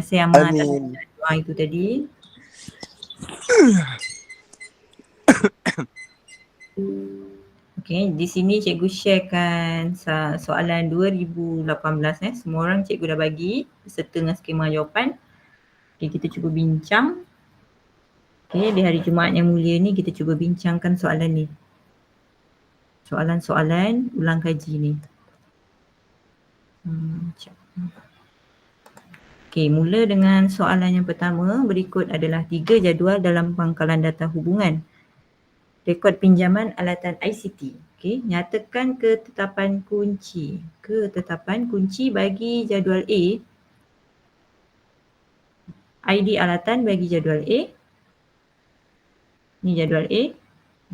Terima kasih Amal atas Amin. doa itu tadi. Okey, di sini cikgu sharekan soalan 2018 semua orang cikgu dah bagi beserta dengan skema jawapan. Okey, kita cuba bincang. Okey, di hari Jumaat yang mulia ni kita cuba bincangkan soalan ni. Soalan-soalan ulang kaji ni. Okey, mula dengan soalan yang pertama. Berikut adalah 3 jadual dalam pangkalan data hubungan. Rekod pinjaman alatan ICT. Okey, nyatakan ketetapan kunci. Ketetapan kunci bagi jadual A. ID alatan bagi jadual A. Ni jadual A.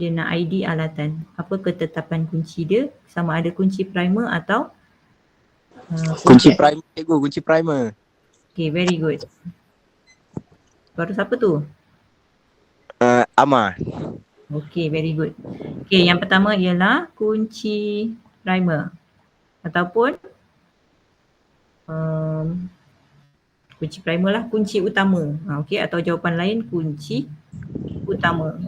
Dia nak ID alatan. Apa ketetapan kunci dia? Sama ada kunci primer atau Kunci primer cikgu, kunci primer. Okay, very good. Baru siapa tu? Amar. Okay, very good. Okay, yang pertama ialah kunci primer ataupun kunci primer lah, kunci utama. Okay, atau jawapan lain kunci utama.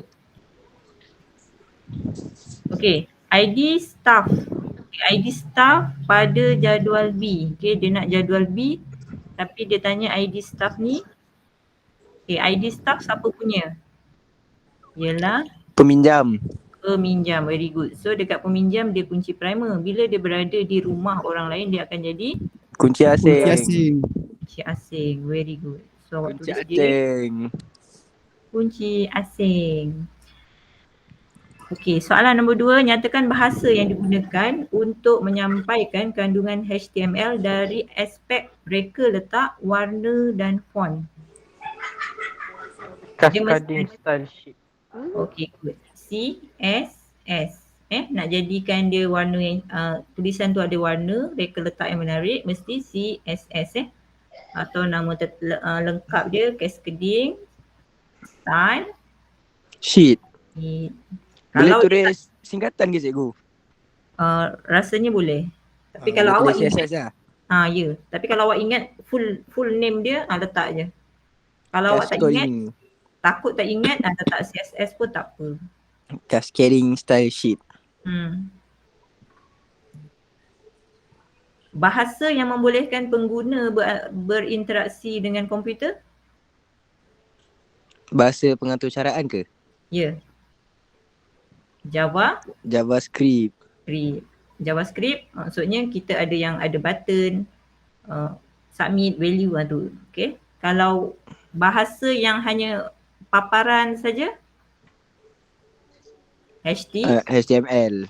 Okay, ID staff. ID staff pada jadual B. Okay, dia nak jadual B tapi dia tanya ID staff ni. Okay, ID staff siapa punya? Ialah Peminjam. peminjam, very good. So dekat peminjam dia kunci primer. Bila dia berada di rumah orang lain dia akan jadi Kunci asing. kunci asing, very good. So awak Kunci tulis dia asing. kunci asing. Okey, soalan nombor 2, nyatakan bahasa yang digunakan untuk menyampaikan kandungan HTML dari aspek reka letak, warna dan font. Cascading style sheet. Okey, good. CSS. Nak jadikan dia warna yang tulisan tu ada warna, reka letak yang menarik, mesti CSS atau nama lengkap dia cascading style Sheet. sheet. Boleh Kalau tulis singkatan ke cikgu? rasanya boleh. Tapi kalau boleh awak tulis ingat CSS lah. ya. Tapi kalau awak ingat full name dia, letak je. Kalau awak tak ingat, takut tak ingat, letak CSS pun tak apa. Cascading style sheet. Bahasa yang membolehkan pengguna berinteraksi dengan komputer? Bahasa pengatur caraan ke? Ya. JavaScript. JavaScript maksudnya kita ada yang ada button, submit value tu. Okay. Kalau bahasa yang hanya paparan saja? HTML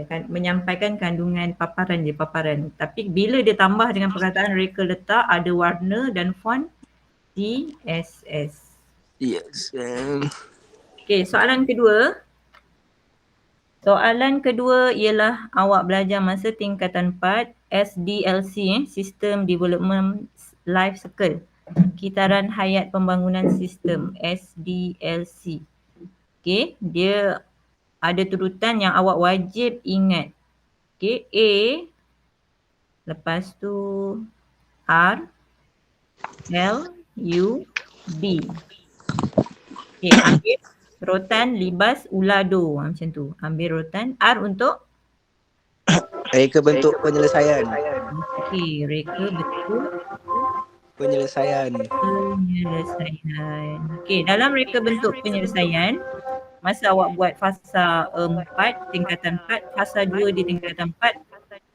kan menyampaikan kandungan paparan je, paparan. Tapi bila dia tambah dengan perkataan reka letak, ada warna dan font, CSS. Yes. Okay, soalan kedua. Soalan kedua ialah awak belajar masa tingkatan 4 SDLC, System Development Life Cycle. Kitaran hayat pembangunan sistem, SDLC. Okay, dia ada turutan yang awak wajib ingat. Okay, A, lepas tu R, L, U, D. Okay, ambil rotan, libas, ulado. Macam tu. Ambil rotan. R untuk? Reka bentuk penyelesaian. Okay, reka bentuk penyelesaian. Okay, dalam reka bentuk penyelesaian, masa awak buat fasa 4, tingkatan 4, fasa 2 di tingkatan 4,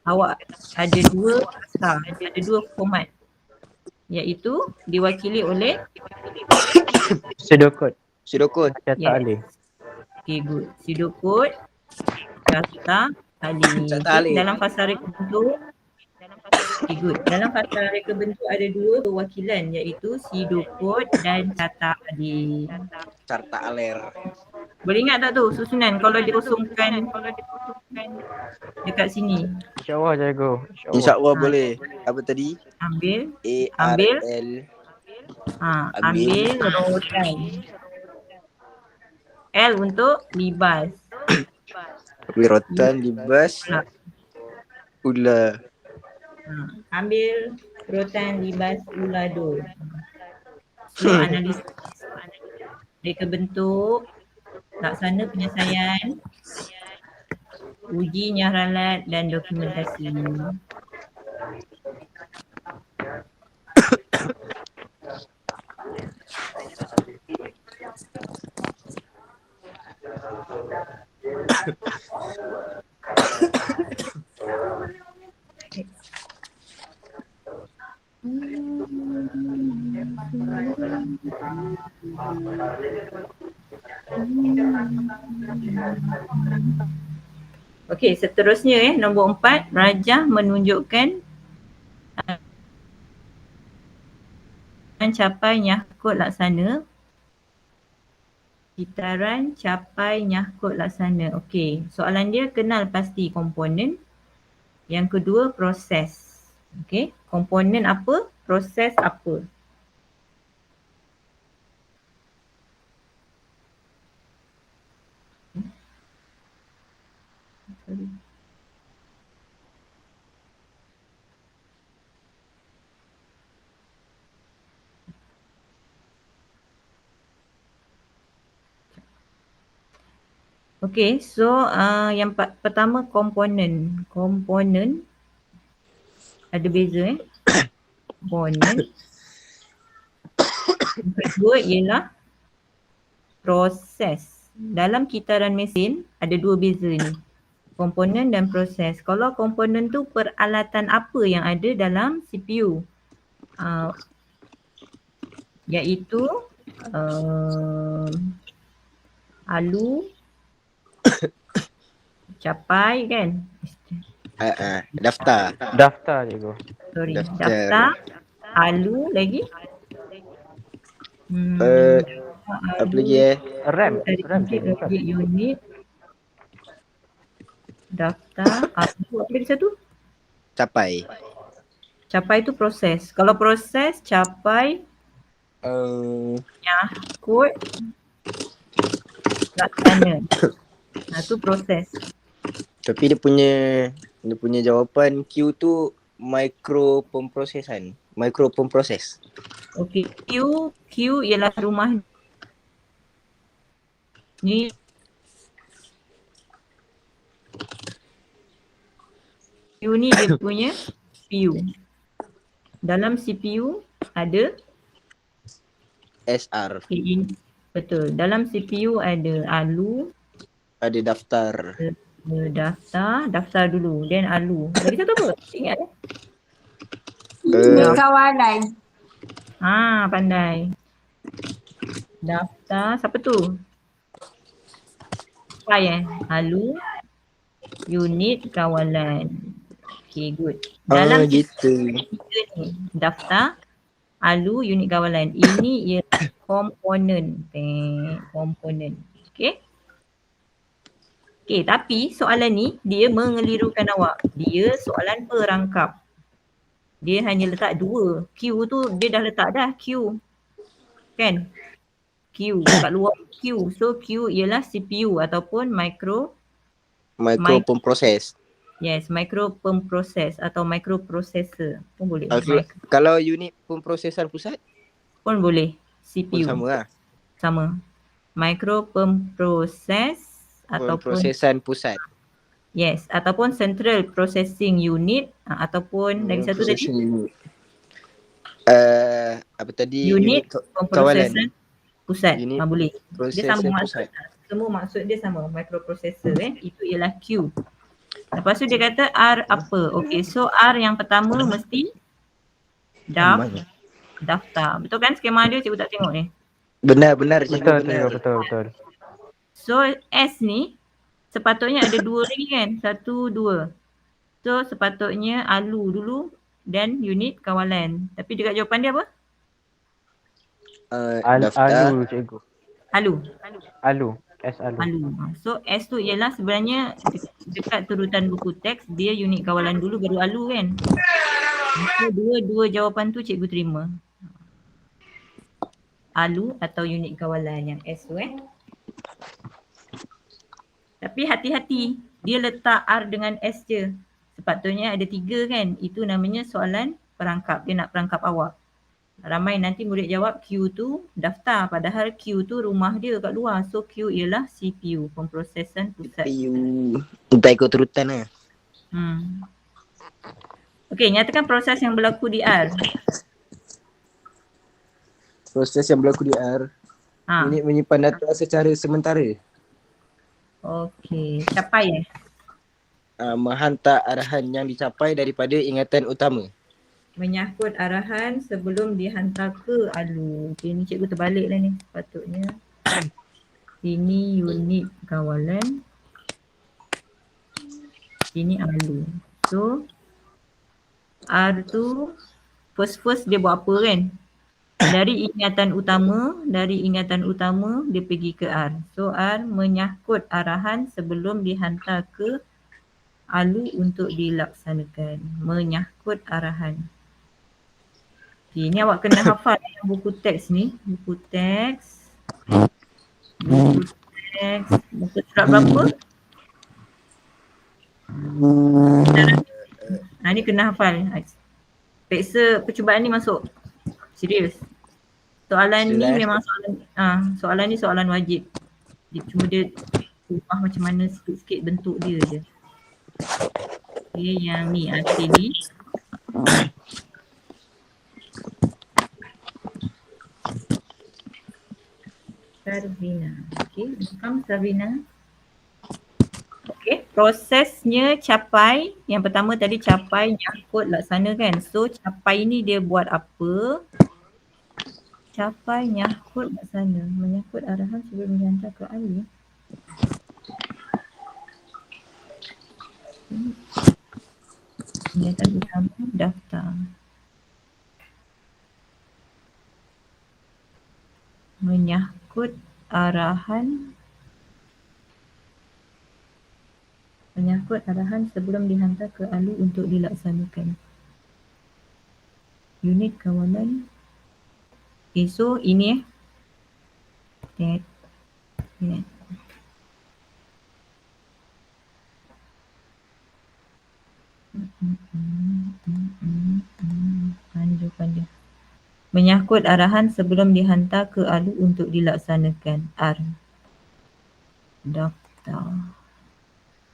awak ada dua fasa, ada dua format. Iaitu diwakili oleh Pseudocode. Yes. Okay, good. Pseudocode, data alih. Dalam fasa reka bentuk, okay, good. Dalam fasa reka bentuk ada dua perwakilan iaitu pseudocode dan data alih. Carta aler. Boleh ingat tak tu susunan kalau dikosongkan dekat sini? InsyaAllah jago. InsyaAllah boleh. Apa tadi? Ambil ARL. ambil rotan. L untuk libas. Ambil rotan, libas, ular. Ambil Rotan libas ulado. So analisis reka bentuk, laksana penyelesaian, uji nyaralat dan dokumentasi. Okey, seterusnya nombor 4, rajah menunjukkan capai nyahkut laksana. Kitaran capai nyahkut laksana. Okey, soalan dia kenal pasti komponen. Yang kedua proses. Okey, komponen apa, proses apa. Sorry. Okey, so yang pertama komponen. Komponen ada beza komponen. Yang kedua ialah proses. Dalam kitaran mesin ada dua beza ni. Komponen dan proses. Kalau komponen tu peralatan apa yang ada dalam CPU? Iaitu alu, capai kan? Daftar. Daftar cikgu. Sorry, Daftar. daftar, alu lagi. Apa lagi RAM RAM cikgu. RAM. unit, daftar, alu, apa lagi satu? Capai. Capai tu proses. Kalau proses, capai, nyahkut, laksana. Tu proses. Tapi dia punya jawapan Q tu mikropemprosesan. Mikropemproses. Okey, Q ialah rumah ni. Q ni dia punya CPU. Dalam CPU ada SR. betul. Dalam CPU ada alu, Ada daftar. daftar dulu, then alu. Lagi satu apa? Ingat kawalan. Pandai. Daftar, siapa tu? Capai Alu, unit kawalan. Okay, good. Dalam gitu. ni, daftar, alu, unit kawalan. Ini ialah komponen. Komponen. Okay. Okay, tapi soalan ni dia mengelirukan awak. Dia soalan perangkap. Dia hanya letak dua. Q tu dia dah letak dah Q. Kan? Q kat luar Q. So Q ialah CPU ataupun Mikropemproses. Yes, micropemproses atau microprocessor pun boleh. Kalau unit pemprosesan pusat Pun boleh. pun CPU. sama lah. Sama. Micropemproses ataupun Pemprosesan pusat. yes, ataupun central processing unit ataupun lagi satu tadi apa tadi? unit kawalan. pemprosesan pusat. Unit Boleh. Dia sama Processor maksud. pusat. Semua maksud dia sama, microprocessor Itu ialah Q. Lepas tu dia kata R apa? Okay, so R yang pertama mesti daftar. Betul kan skema dia? Cikgu tak tengok ni. Benar Betul cikgu, betul. So S ni sepatutnya ada dua lagi kan? 1, 2. So sepatutnya alu dulu dan unit kawalan. Tapi dekat jawapan dia apa? Daftar. Alu cikgu. Alu. S alu. So S tu ialah sebenarnya dekat turutan buku teks dia unit kawalan dulu baru alu kan. So dua jawapan tu cikgu terima. Alu atau unit kawalan yang S tu Tapi hati-hati, dia letak R dengan S je. Sepatutnya ada 3 kan. Itu namanya soalan perangkap. Dia nak perangkap awak. Ramai nanti murid jawab Q tu daftar. Padahal Q tu rumah dia kat luar. So Q ialah CPU, pemprosesan pusat. CPU. Tak ikut turutan lah. Okey, nyatakan proses yang berlaku di R. Proses yang berlaku di R. Unit menyimpan data secara sementara. Okey, capai Menghantar arahan yang dicapai daripada ingatan utama. menyangkut arahan sebelum dihantar ke ALU. Okay, ni cikgu terbalik lah ni sepatutnya. Ini unit kawalan. Ini ALU. So, R tu first dia buat apa kan? Dari ingatan utama dia pergi ke R. So, R menyangkut arahan sebelum dihantar ke ALU untuk dilaksanakan. Menyangkut arahan. Okay, ni awak kena hafal buku teks ni. Buku teks. Buku surat berapa? Ni kena hafal. Peksa percubaan ni masuk. Serius. Soalan ni memang soalan ni soalan wajib. Cuma dia ubah macam mana sikit-sikit bentuk dia je. Okay, yang ni ni. Sarvina. Okay, faham Sarvina? Okay, prosesnya capai. Yang pertama tadi capai, nyangkut, laksanakan. So, capai ni dia buat apa? Capai, nyangkut, laksana. Menyangkut arahan sebelum dihantar ke ALU. Ingatan utama, daftar. Menyangkut arahan sebelum dihantar ke ALU untuk dilaksanakan. Unit kawalan. Okay, so ini that. Tunjukkan dia. Menyangkut arahan sebelum dihantar ke ALU untuk dilaksanakan. R. Daftar.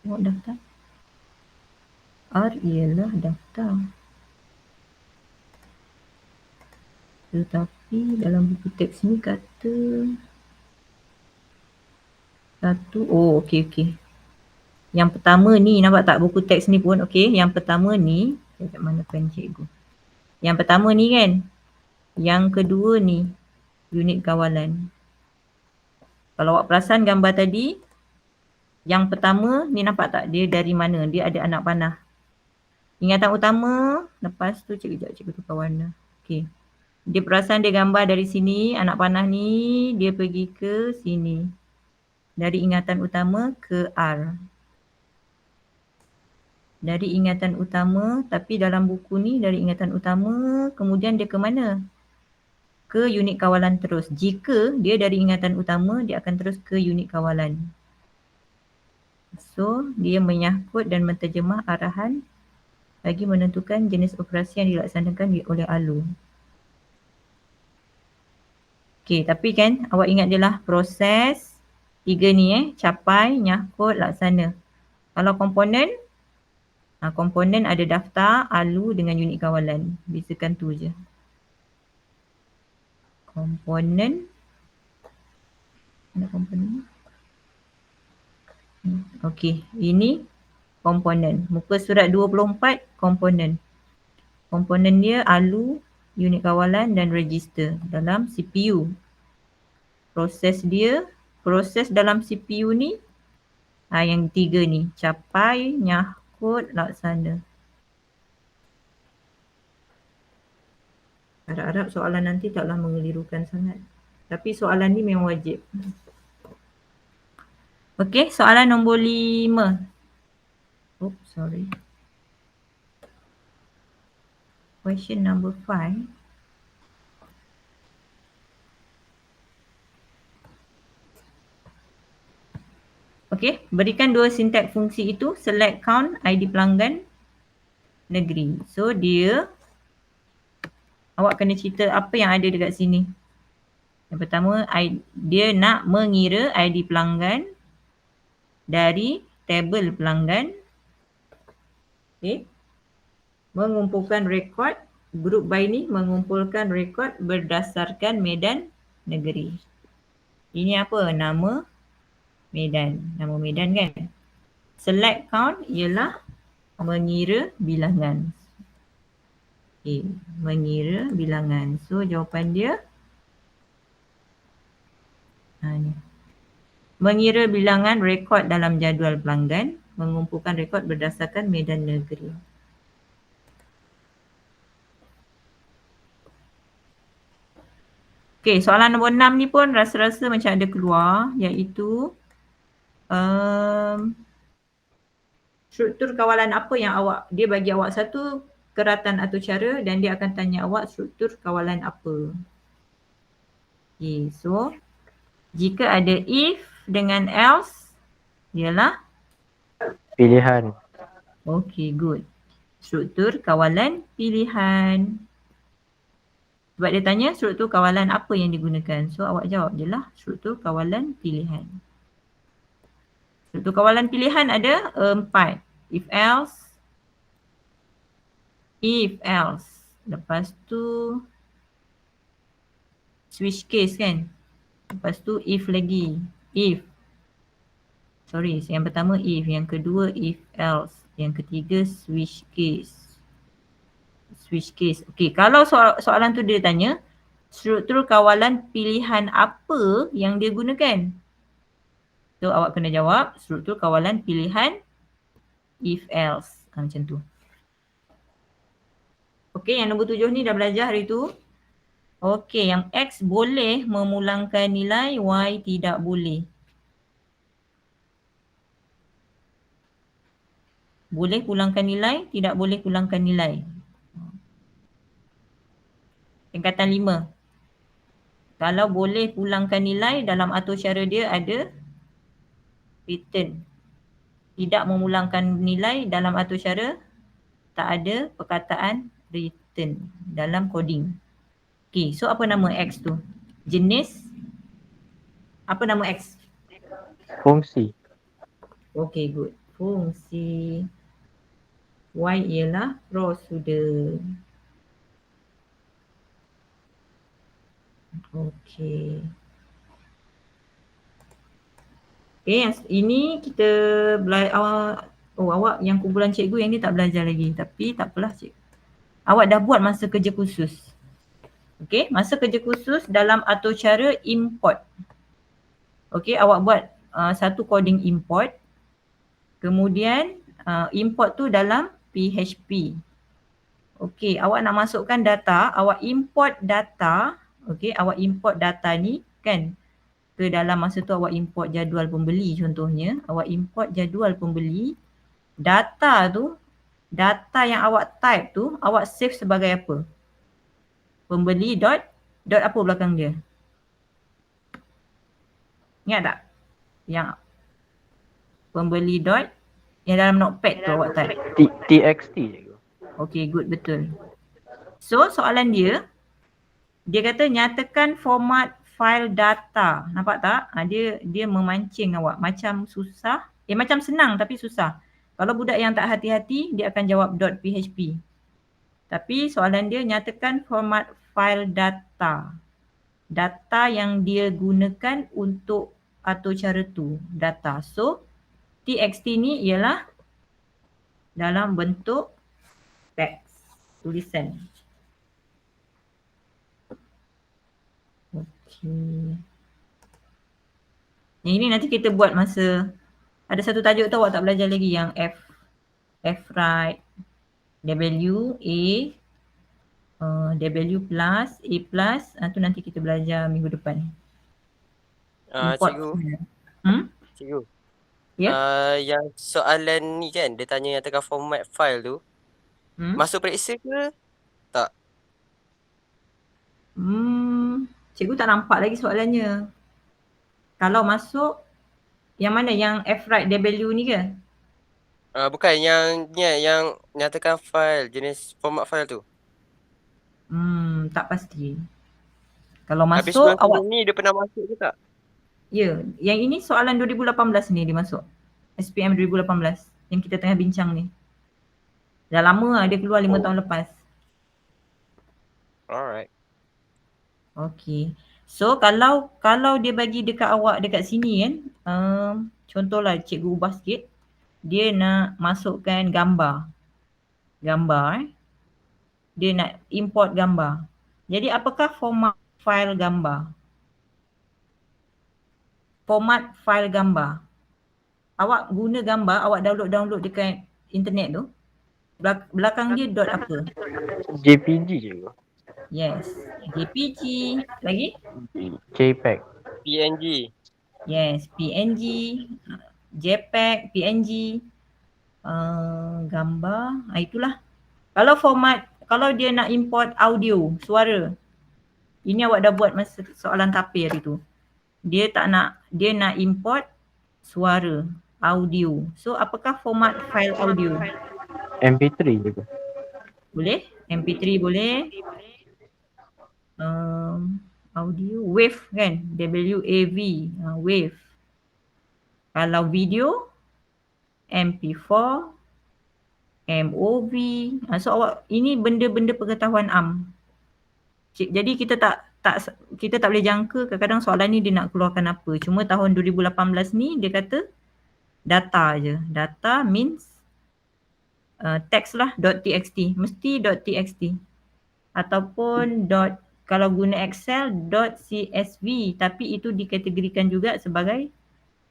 Tengok daftar. R ialah daftar. Tetapi dalam buku teks ni kata satu. Oh, okey. Yang pertama ni, nampak tak buku teks ni pun? Okey, yang pertama ni, kat mana pen cikgu? Yang pertama ni kan? Yang kedua ni, unit kawalan. Kalau awak perasan gambar tadi, yang pertama ni nampak tak dia dari mana? Dia ada anak panah. Ingatan utama, lepas tu cikgu tukar warna. Okey. Dia perasan dia gambar dari sini, anak panah ni dia pergi ke sini. Dari ingatan utama ke R. Dari ingatan utama, tapi dalam buku ni dari ingatan utama, kemudian dia ke mana? Ke unit kawalan terus. Jika dia dari ingatan utama, dia akan terus ke unit kawalan. So, dia menyangkut dan menterjemah arahan bagi menentukan jenis operasi yang dilaksanakan oleh ALU. Okey, tapi kan awak ingat je lah proses 3 ni capai, nyangkut, laksana. Kalau komponen, komponen ada daftar, ALU dengan unit kawalan. Bezakan tu je. Komponen. Mana komponen? Okey, ini komponen. Muka surat 24, komponen. Komponen dia ALU, unit kawalan dan register dalam CPU. Proses dia, proses dalam CPU ni, yang 3 ni, capai, nyangkut, laksana. Harap-harap soalan nanti taklah mengelirukan sangat. Tapi soalan ni memang wajib. Okey, soalan nombor 5. Oops, sorry. Question number 5. Okey, berikan 2 sintak fungsi itu, select count, ID pelanggan, negeri. So dia Awak kena cerita apa yang ada dekat sini. Yang pertama, dia nak mengira ID pelanggan dari tabel pelanggan. Okay. Mengumpulkan rekod, group by ni mengumpulkan rekod berdasarkan medan negeri. Ini apa? Nama medan. Nama medan kan? Select count ialah mengira bilangan. Okay. Mengira bilangan. So jawapan dia ni. Mengira bilangan rekod dalam jadual pelanggan, mengumpulkan rekod berdasarkan medan negeri. Okey, soalan nombor 6 ni pun rasa-rasa macam ada keluar, iaitu struktur kawalan apa yang dia bagi awak satu keratan atau cara dan dia akan tanya awak struktur kawalan apa. Okay, so jika ada if dengan else ialah Pilihan. okay, good. Struktur kawalan pilihan. Sebab dia tanya struktur kawalan apa yang digunakan. So awak jawab je lah struktur kawalan pilihan. Struktur kawalan pilihan ada 4. If else. Lepas tu switch case kan. Lepas tu if lagi. Yang pertama if. Yang kedua if else. Yang ketiga switch case. Okey, kalau soalan tu dia tanya struktur kawalan pilihan apa yang dia gunakan? So awak kena jawab struktur kawalan pilihan if else. Macam tu. Okey, yang nombor 7 ni dah belajar hari tu. Okey, yang X boleh memulangkan nilai, Y tidak boleh. Boleh pulangkan nilai, tidak boleh pulangkan nilai. Tingkatan 5. Kalau boleh pulangkan nilai, dalam atur cara dia ada return. Tidak memulangkan nilai, dalam atur cara tak ada perkataan return dalam coding. Okay, so apa nama X tu? Jenis? Apa nama X? Fungsi. Okay, good. Fungsi. Y ialah prosedur. Okay. Okay, yang ini kita awak yang kumpulan cikgu yang ni tak belajar lagi. Tapi tak apalah cikgu. Awak dah buat masa kerja khusus. Okay, masa kerja khusus dalam atur cara import. Okay, awak buat satu coding import. Kemudian import tu dalam PHP. Okay, awak nak masukkan data, awak import data. Okay, awak import data ni kan. Ke dalam masa tu awak import jadual pembeli contohnya. Awak import jadual pembeli. Data tu, data yang awak type tu, awak save sebagai apa? Pembeli dot apa belakang dia? Ingat tak? Yang pembeli dot yang dalam notepad tu awak type. TXT cikgu. Okay, good, betul. So soalan dia kata nyatakan format file data. Nampak tak? Dia memancing awak. Macam susah. Macam senang tapi susah. Kalau budak yang tak hati-hati, dia akan jawab .php. Tapi soalan dia nyatakan format file data. Data yang dia gunakan untuk atur cara tu. Data. So, txt ni ialah dalam bentuk teks. Tulisan. Okay. Yang ini nanti kita buat masa ada satu tajuk tu awak tak belajar lagi yang F right, W, A, W plus, A plus, tu nanti kita belajar minggu depan. Cikgu. Cikgu. Ya? Yang soalan ni kan, dia tanya yang tengah format file tu. Masuk periksa ke? Tak. Cikgu tak nampak lagi soalannya. Kalau masuk, yang mana? Yang F right W ni ke? Bukan, yang nyatakan file, jenis format file tu. Tak pasti. Kalau Habis masuk sebelum ni dia pernah masuk ke tak? Ya, yang ini soalan 2018 ni dia masuk. SPM 2018 yang kita tengah bincang ni. Dah lama lah, dia keluar 5 tahun lepas. Alright. Okay. So kalau dia bagi dekat awak dekat sini kan, contohlah cikgu ubah sikit. Dia nak masukkan gambar. Dia nak import gambar. Jadi apakah format file gambar? Format file gambar. Awak guna gambar, awak download dekat internet tu. Belakang dia dot apa? JPG je ke? Yes. JPG. Lagi? JPEG. PNG. Yes. PNG. JPEG. PNG. Gambar. Itulah. Kalau format, kalau dia nak import audio, suara. Ini awak dah buat masa soalan tapir hari tu. Dia nak import suara, audio. So apakah format file audio? MP3 je ke? Boleh? MP3 boleh. Audio, wave kan? WAV, wave. Kalau video, MP4, MOV. So awak, ini benda-benda pengetahuan am. Jadi kita tak boleh jangka kadang-kadang soalan ni dia nak keluarkan apa. Cuma tahun 2018 ni dia kata data je. Data means text lah, .txt. Mesti .txt. Ataupun kalau guna Excel .csv, tapi itu dikategorikan juga sebagai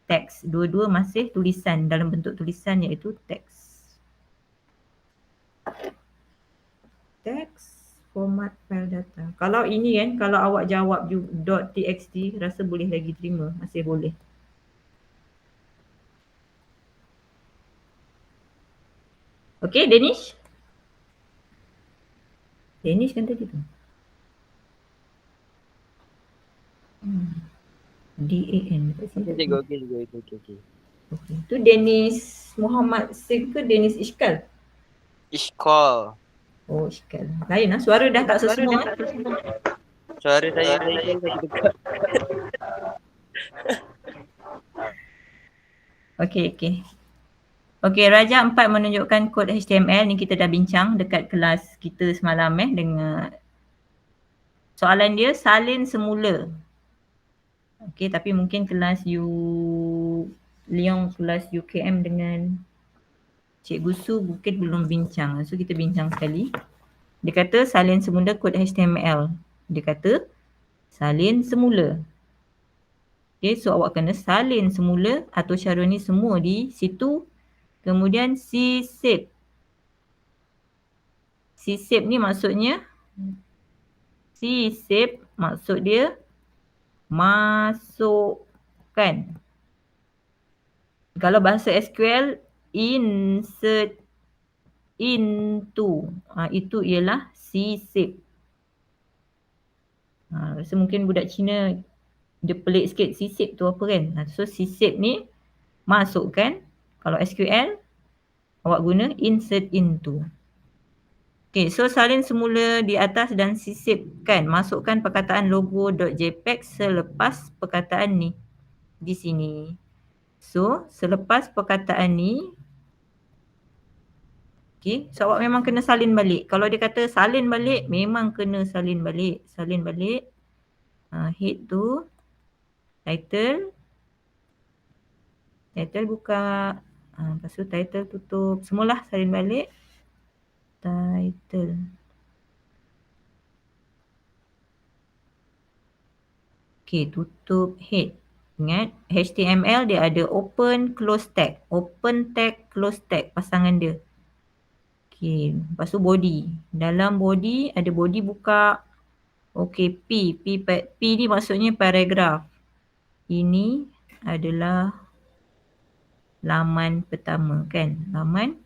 teks. Dua-dua masih tulisan, dalam bentuk tulisan iaitu teks. Teks, format file data. Kalau ini kan, kalau awak jawab .txt, rasa boleh lagi terima, masih boleh. Okay, Danish? Danish kan tadi tu? DAN. Okay. Tu Dennis Muhammad Singh ke Dennis Ishkal? Ishkal. Oh, Ishkal. Lain lah. Suara dah tak sesemua. Suara saya lain lagi dekat. Okay, Raja 4 menunjukkan kod HTML ni kita dah bincang dekat kelas kita semalam dengan soalan dia salin semula. Okay, tapi mungkin kelas Leong kelas UKM dengan Cikgu Su mungkin belum bincang. So kita bincang sekali. Dia kata salin semula kod HTML. Dia kata salin semula. Okay, so awak kena salin semula atau cara ni semua di situ. Kemudian C-shape. C-shape ni maksudnya C-shape maksud dia masukkan. Kalau bahasa SQL, insert into. Itu ialah C-shape. Rasa mungkin budak Cina dia pelik sikit C-shape tu apa kan. So C-shape ni masukkan. Kalau SQL, awak guna insert into. Okay, so salin semula di atas dan sisipkan. Masukkan perkataan logo.jpg selepas perkataan ni di sini. So, selepas perkataan ni, okay, so awak memang kena salin balik. Kalau dia kata salin balik, memang kena salin balik. Salin balik. Head tu, title. Title buka. Lepas tu title tutup. Semualah salin balik. Title. Okay, tutup head. Ingat, HTML dia ada open, close tag. Open tag, close tag pasangan dia. Okay, lepas tu body. Dalam body, ada body buka. Okay, P ni maksudnya paragraf. Ini adalah laman pertama kan. Laman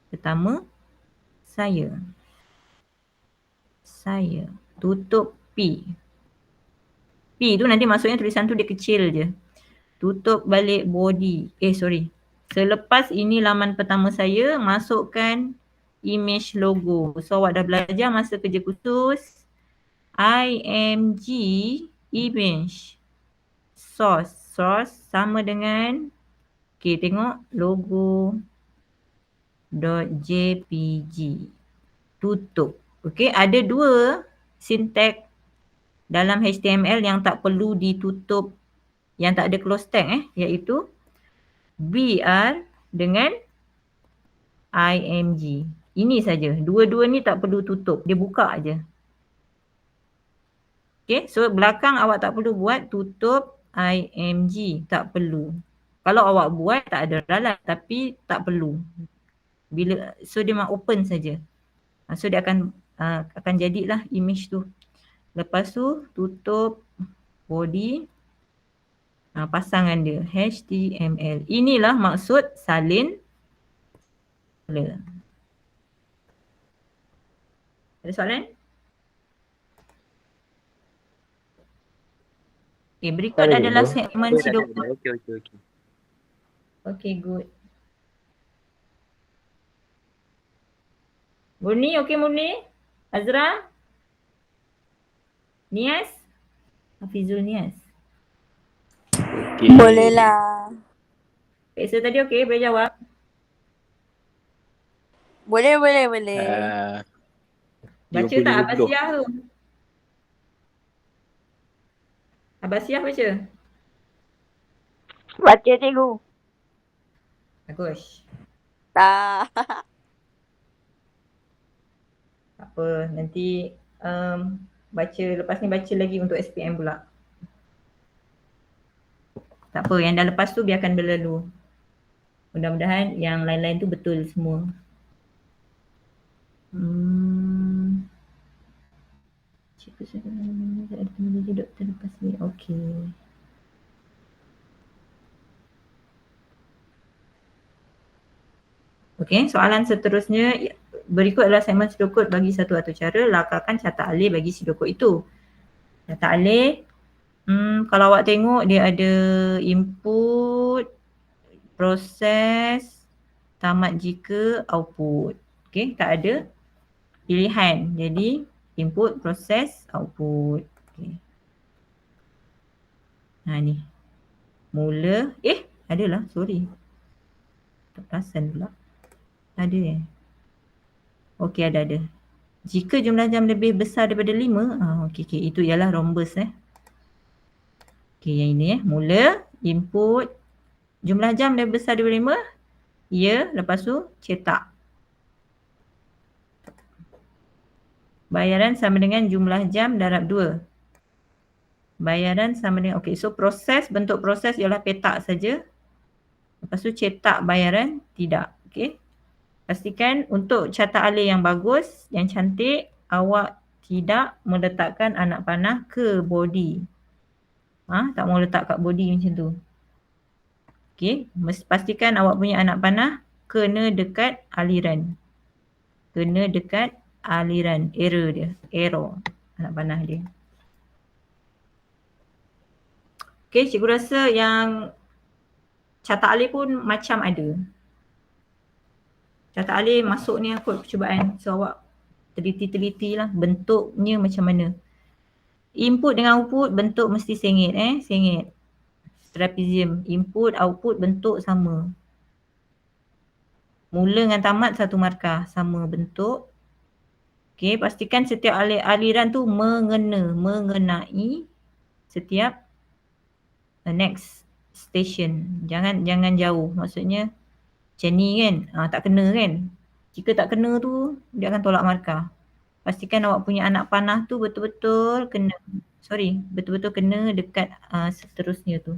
pertama saya. Tutup P. P tu nanti maksudnya tulisan tu dia kecil je. Tutup balik body. Selepas ini laman pertama saya, masukkan image logo. So awak dah belajar masa kerja khusus. IMG image source sama dengan tengok logo .jpg tutup. Ada dua sintek dalam HTML yang tak perlu ditutup, yang tak ada close tag iaitu BR dengan IMG. Ini saja. Dua-dua ni tak perlu tutup, dia buka aje. So belakang awak tak perlu buat tutup IMG, tak perlu. Kalau awak buat tak ada ralat, tapi tak perlu. So dia memang open saja. So dia akan jadilah image tu. Lepas tu tutup body, pasangan dia HTML. Inilah maksud salin color. Ada soalan? Berikut adalah segmen Sidocode. Okay, good. Murni, Murni? Azra? Nias? Hafizul Nias? Boleh lah. Peksa tadi boleh jawab? Boleh. Baca tak Abasiah tu? Abasiah baca? Baca cikgu. Bagus. Tak. Tak apa, nanti baca, lepas ni baca lagi untuk SPM pula. Tak apa, yang dah lepas tu biarkan berlalu. Mudah-mudahan yang lain-lain tu betul semua. Cikgu saya ada teman doktor lepas ni. Okey. Okey, soalan seterusnya. Berikut adalah segmen Sidocode bagi satu atau cara lakarkan catat alih bagi Sidocode itu. Catat alih, kalau awak tengok dia ada input, proses, tamat jika, output. Okey, tak ada pilihan. Jadi input, proses, output. Okay. Ni. Mula. Adalah. Sorry. Tak perasan pula. Ada Okey, ada. Jika jumlah jam lebih besar daripada 5. Okey. Itu ialah rhombus Okey, yang ini Mula, input, jumlah jam lebih besar daripada 5. Ya, lepas tu cetak. Bayaran sama dengan jumlah jam darab 2. Bayaran sama dengan, so proses, bentuk proses ialah petak saja. Lepas tu cetak bayaran, tidak. Okey. Pastikan untuk catat alih yang bagus, yang cantik, awak tidak meletakkan anak panah ke body. Tak mau letak kat body macam tu. Okey, pastikan awak punya anak panah kena dekat aliran. Error anak panah dia. Okey, cikgu rasa yang catat alih pun macam ada. Catat alih masuk ni kod percubaan. So awak teliti lah bentuknya macam mana. Input dengan output bentuk mesti sengit sengit. Trapezium, input, output bentuk sama. Mula dengan tamat satu markah, sama bentuk. Okey, pastikan setiap aliran tu mengenai setiap next station. Jangan jauh. Maksudnya macam ni kan, tak kena kan. Jika tak kena tu, dia akan tolak markah. Pastikan awak punya anak panah tu betul-betul kena dekat seterusnya tu.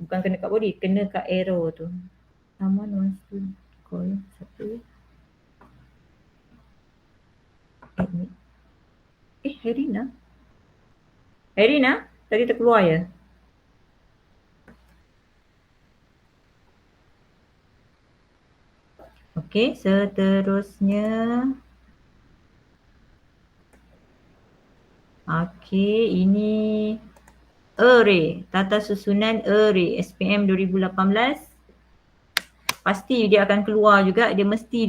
Bukan kena kat body, kena kat arrow tu. Someone wants to call satu. Herina? Tadi terkeluar ya? Okey, seterusnya. Okey, ini array, tata susunan array SPM 2018. pasti dia akan keluar juga, dia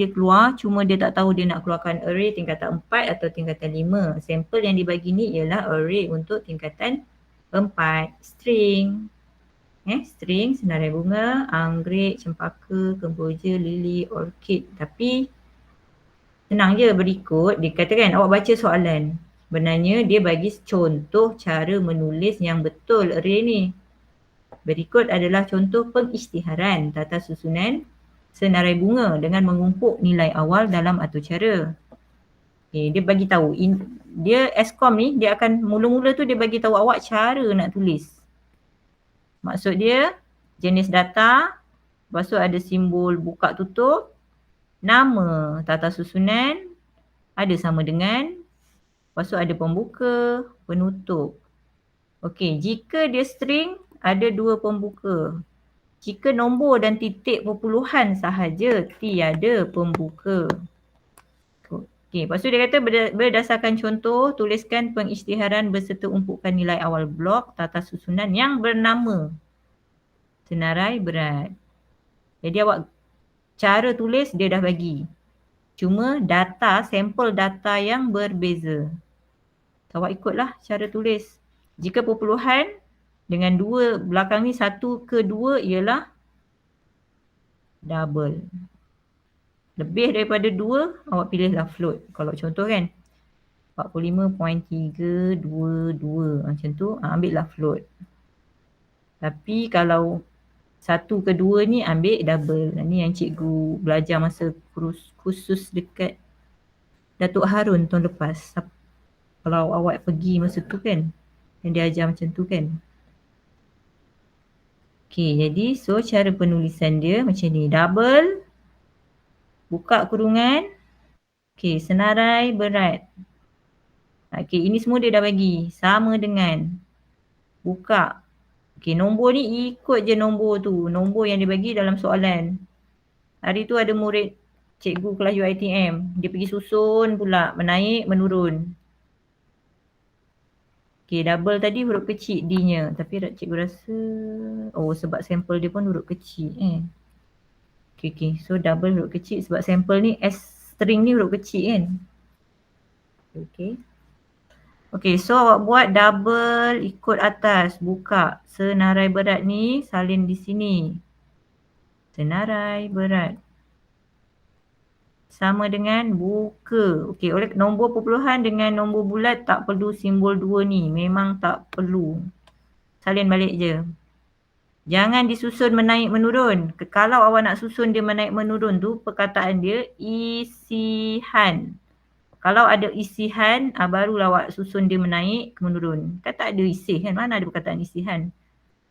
keluar, cuma dia tak tahu dia nak keluarkan array tingkatan 4 atau tingkatan 5. Sampel yang dibagi ni ialah array untuk tingkatan 4, string. String, senarai bunga, anggrek, cempaka, kemboja, lili, orkid. Tapi senang je berikut, dia katakan awak baca soalan. Sebenarnya dia bagi contoh cara menulis yang betul array ni. Berikut adalah contoh pengisytiharan tata susunan senarai bunga dengan mengumpuk nilai awal dalam atur cara. Dia bagi tahu, dia Eskom ni dia akan mula-mula tu dia bagi tahu awak cara nak tulis. Maksud dia jenis data, lepas tu ada simbol buka tutup, nama tata susunan, ada sama dengan, lepas tu ada pembuka, penutup. Okey, jika dia string ada 2 pembuka. Jika nombor dan titik perpuluhan sahaja, tiada pembuka. Okey, lepas tu dia kata berdasarkan contoh, tuliskan pengisytiharan berserta umpukan nilai awal blok tata susunan yang bernama senarai berat. Jadi awak cara tulis dia dah bagi. Cuma data, sampel data yang berbeza. Awak ikutlah cara tulis. Jika perpuluhan dengan 2 belakang ni 1 ke 2 ialah double. Lebih daripada 2 awak pilihlah float. Kalau contoh kan 45.322 macam tu, ambil lah float. Tapi kalau 1 ke 2 ni ambil double. Ni yang cikgu belajar masa khusus dekat Datuk Harun tahun lepas. Kalau awak pergi masa tu kan, yang dia ajar macam tu kan. Okey, jadi so cara penulisan dia macam ni. Double, buka kurungan, okey, senarai berat. Okey, ini semua dia dah bagi. Sama dengan buka. Okey, nombor ni ikut je nombor tu. Nombor yang dia bagi dalam soalan. Hari tu ada murid cikgu kelas UiTM. Dia pergi susun pula, menaik, menurun. Okey, double tadi huruf kecil D-nya. Tapi cikgu rasa, sebab sampel dia pun huruf kecil Okey. So double huruf kecil sebab sampel ni S string ni huruf kecil kan. Okey, so awak buat double ikut atas, buka. Senarai berat ni salin di sini. Senarai berat. Sama dengan buka. Okey, oleh nombor perpuluhan dengan nombor bulat tak perlu simbol 2 ni. Memang tak perlu. Salin balik je. Jangan disusun menaik menurun. Kalau awak nak susun dia menaik menurun tu, perkataan dia isihan. Kalau ada isihan, barulah awak susun dia menaik ke menurun. Kan tak ada isih kan? Mana ada perkataan isihan?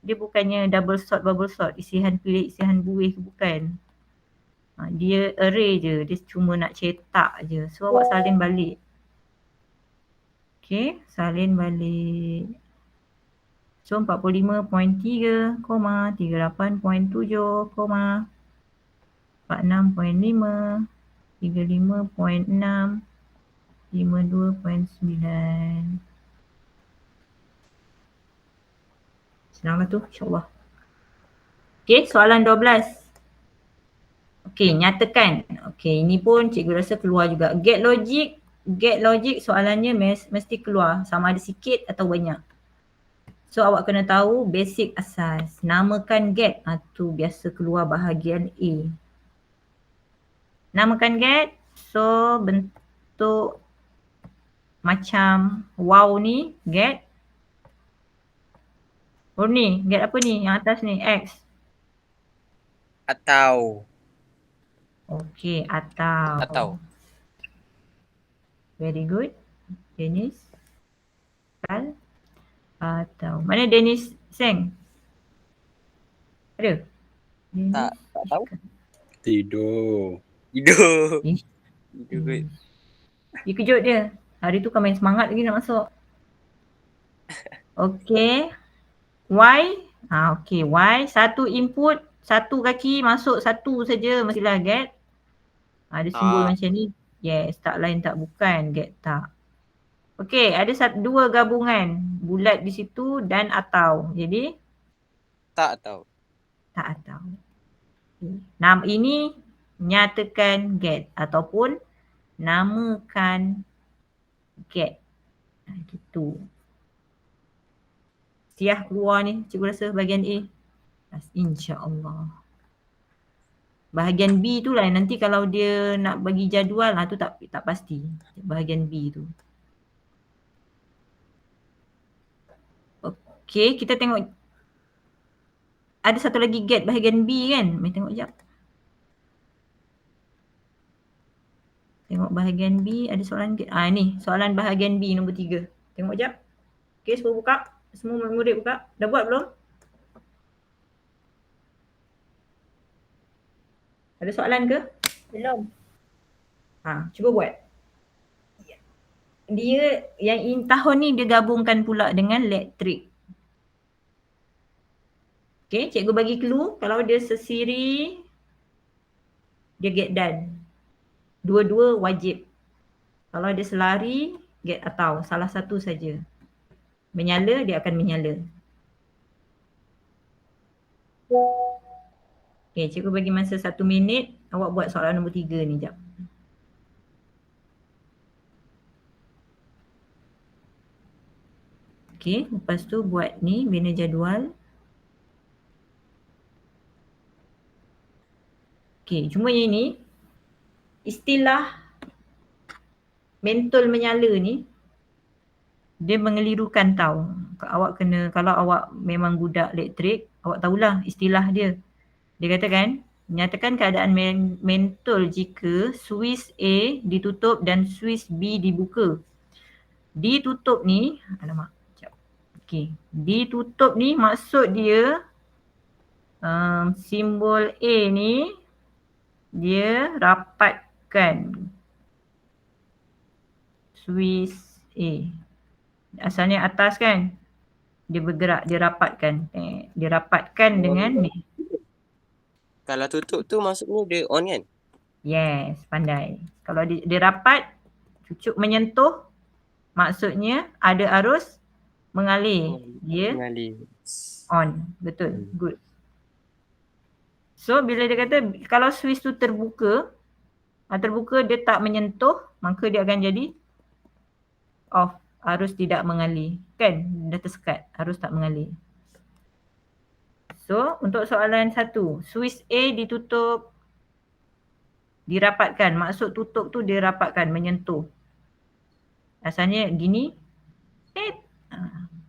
Dia bukannya double sort, bubble sort. Isihan pilih, isihan buih, bukan. Dia array je. Dia cuma nak cetak je. So awak salin balik. Okay, salin balik. So 45.3, 38.7, 46.5, 35.6, 52.9. Senanglah tu, insyaAllah. Okay, soalan 12. Okay, nyatakan. Okay, ini pun cikgu rasa keluar juga. Get logic soalannya mesti keluar. Sama ada sikit atau banyak. So awak kena tahu basic asas. Namakan get. Tu biasa keluar bahagian A. Namakan get. So bentuk macam wow ni get. Ni get apa ni? Yang atas ni X. Atau. Okay, atau. Very good. Dennis. Kal. Atau. Mana Dennis Seng? Ada? Tak tahu. Tidur. Tidur kot. Dia kejut dia. Hari tu kau main semangat lagi nak masuk. Okay. Y. Okay. Y. Satu input. Satu kaki masuk satu saja mestilah get. Ada simbol macam ni. Yes. Tak lain tak bukan. Get tak. Okay. Ada dua gabungan. Bulat di situ dan atau. Jadi. Tak atau. Tak atau. Ini nyatakan get ataupun namakan get. Gitu. Siah keluar ni cikgu rasa bahagian A. InsyaAllah. Bahagian B tu lah nanti kalau dia nak bagi jadual tu tak pasti. Bahagian B tu. Okay, kita tengok. Ada satu lagi get bahagian B kan? Mari tengok sekejap. Tengok bahagian B ada soalan get. Ni soalan bahagian B nombor 3. Tengok sekejap. Okay, semua buka. Semua murid buka. Dah buat belum? Ada soalan ke? Belum. Cuba buat. Dia yang tahun ni dia gabungkan pula dengan elektrik. Okay, cikgu bagi clue. Kalau dia sesiri, dia get done. Dua-dua wajib. Kalau dia selari, get atau salah satu saja. Menyala, dia akan menyala. Okay, cikgu bagi masa 1 minit. Awak buat soalan nombor 3 ni jap. Okay, lepas tu buat ni bina jadual. Okay, cuma yang ni istilah mentol menyala ni dia mengelirukan tau. Awak kena, kalau awak memang budak elektrik, awak tahulah istilah dia. Dia katakan, nyatakan keadaan mentol jika suis A ditutup dan suis B dibuka. Ditutup ni, alamak. Okay. Ditutup ni maksud dia simbol A ni dia rapatkan suis A. Asalnya atas kan? Dia bergerak, dia rapatkan. Dia rapatkan dengan ni. Kalau tutup tu maksudnya dia on kan? Yes, pandai. Kalau dia rapat, cucuk menyentuh, maksudnya ada arus mengalir. Dia Mengalir. on. Betul. Good. So bila dia kata kalau switch tu terbuka dia tak menyentuh, maka dia akan jadi off. Arus tidak mengalir. Kan? Dah tersekat. Arus tak mengalir. So untuk soalan 1, switch A ditutup, dirapatkan. Maksud tutup tu dirapatkan, menyentuh. Asalnya gini.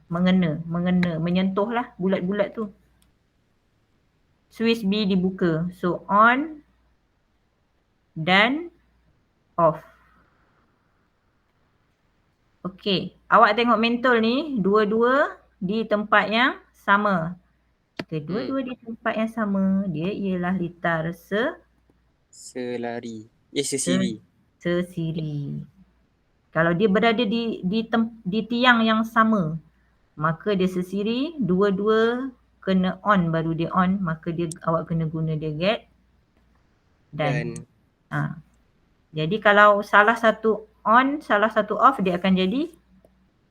Mengena, menyentuh lah bulat-bulat tu. Switch B dibuka. So on dan off. Okey, awak tengok mentol ni dua-dua di tempat yang sama. Kedua-dua di tempat yang sama, dia ialah litar Selari. Sesiri. Sesiri. Kalau dia berada di tiang yang sama, maka dia sesiri, dua-dua kena on baru dia on, maka awak kena guna dia get dan jadi kalau salah satu on, salah satu off, dia akan jadi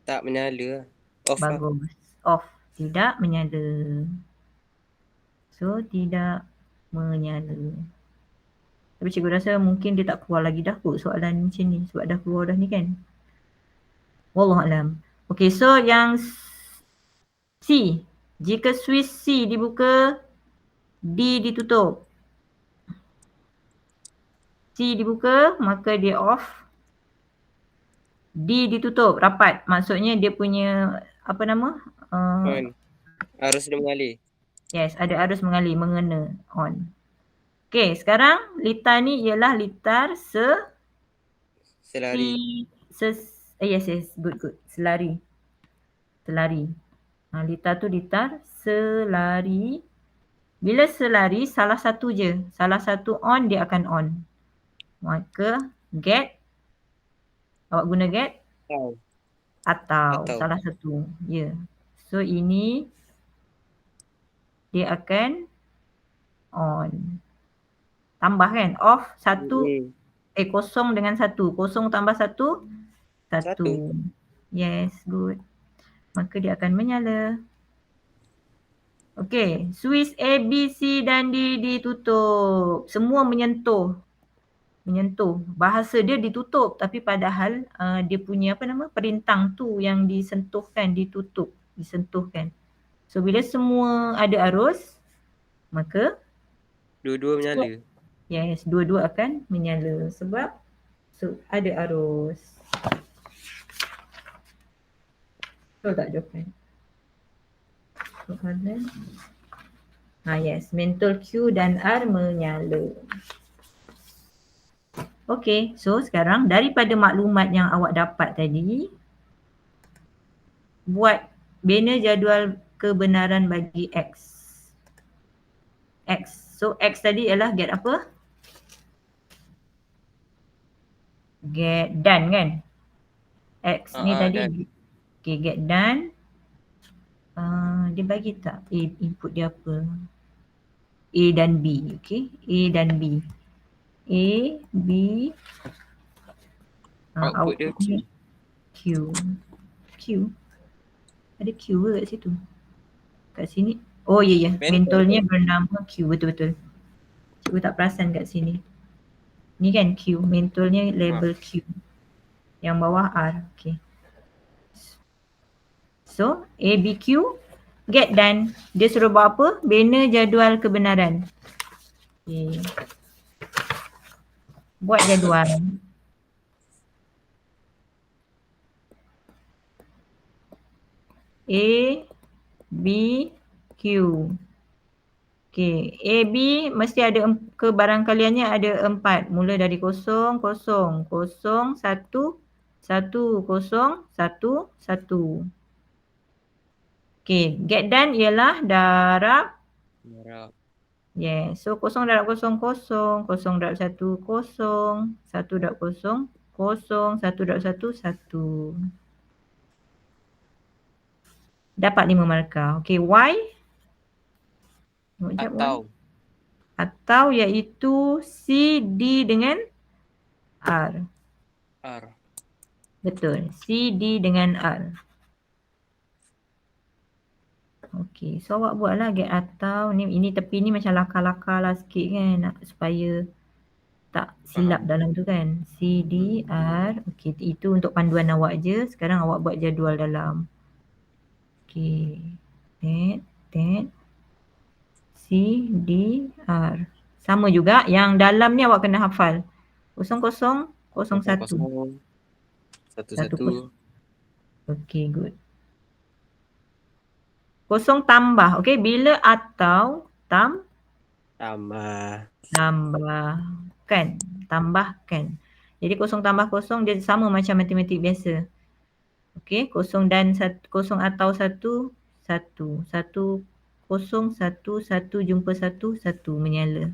tak menyala. Off bagus. Off, tidak menyala. So tidak menyala. Tapi cikgu rasa mungkin dia tak keluar lagi dah kot soalan macam ni sebab dah keluar dah ni kan. Wallahualam. Okay, so yang C. Jika switch C dibuka, D ditutup. C dibuka, maka dia off. D ditutup, rapat. Maksudnya dia punya, apa nama? On. Arus dia mengalir. Yes, ada arus mengalir, mengena, on. Okay, sekarang litar ni ialah litar selari. Yes, good. Selari. Litar tu litar selari. Bila selari, salah satu je. Salah satu on, dia akan on. Maka get. Awak guna get? Atau. Salah satu. Ya. So ini dia akan on. Tambah kan? Off satu. Kosong dengan satu. Kosong tambah satu. Satu. Yes, good. Maka dia akan menyala. Okey, Swiss A, B, C dan D ditutup. Semua menyentuh. Bahasa dia ditutup tapi padahal dia punya perintang tu yang disentuhkan, disentuhkan. So bila semua ada arus, maka Dua-dua menyala. yes, dua-dua akan menyala sebab ada arus. Betul tak jawapan? Soalan. Yes, mentol Q dan R menyala. Okey, so sekarang daripada maklumat yang awak dapat tadi, buat bina jadual kebenaran bagi X. So X tadi ialah get apa? Get done kan? X ni tadi. Done. Okay, get done. Dia bagi tak input dia apa? A dan B. Okay, A dan B. A, B. Output dia Q. Q. Ada Q ke kat situ? Kat sini. Oh ya. Mentolnya bernama Q. Betul-betul. Cikgu tak perasan kat sini. Ni kan Q. Mentolnya label Q. Yang bawah R. Okay. So A, B, Q. Get done. Dia suruh buat apa? Bina jadual kebenaran. Okay. Buat jadual. A, B, Q. Okay, A, B mesti ada kebarangkaliannya ada 4. Mula dari 0, 0, 0, 1, 1, 1, 0, 1, 1. Okay, get done ialah darab. So 0 darab 0, 0, 0 darab 1, 0, 1 darab 0, 0, 1 darab 1, 1. Dapat 5 markah. Okay, Y. Atau iaitu C, D dengan R. Betul. C, D dengan R. Okay, so awak buatlah get atau. Ini tepi ni macam lakar-lakar lah sikit kan. Supaya tak silap dalam tu kan. C, D, R. Okay, itu untuk panduan awak je. Sekarang awak buat jadual dalam. Okay. That. C, D, R. Sama juga. Yang dalam ni awak kena hafal. 0, 0, 0, 1. 1, 1. Okay, good. 0 tambah. Okay, bila atau tambahkan. Jadi 0 tambah 0 dia sama macam matematik biasa. Okay, 0 dan 1, 0 atau 1, 1. 1, 0, 1, 1 jumpa 1, 1 menyala.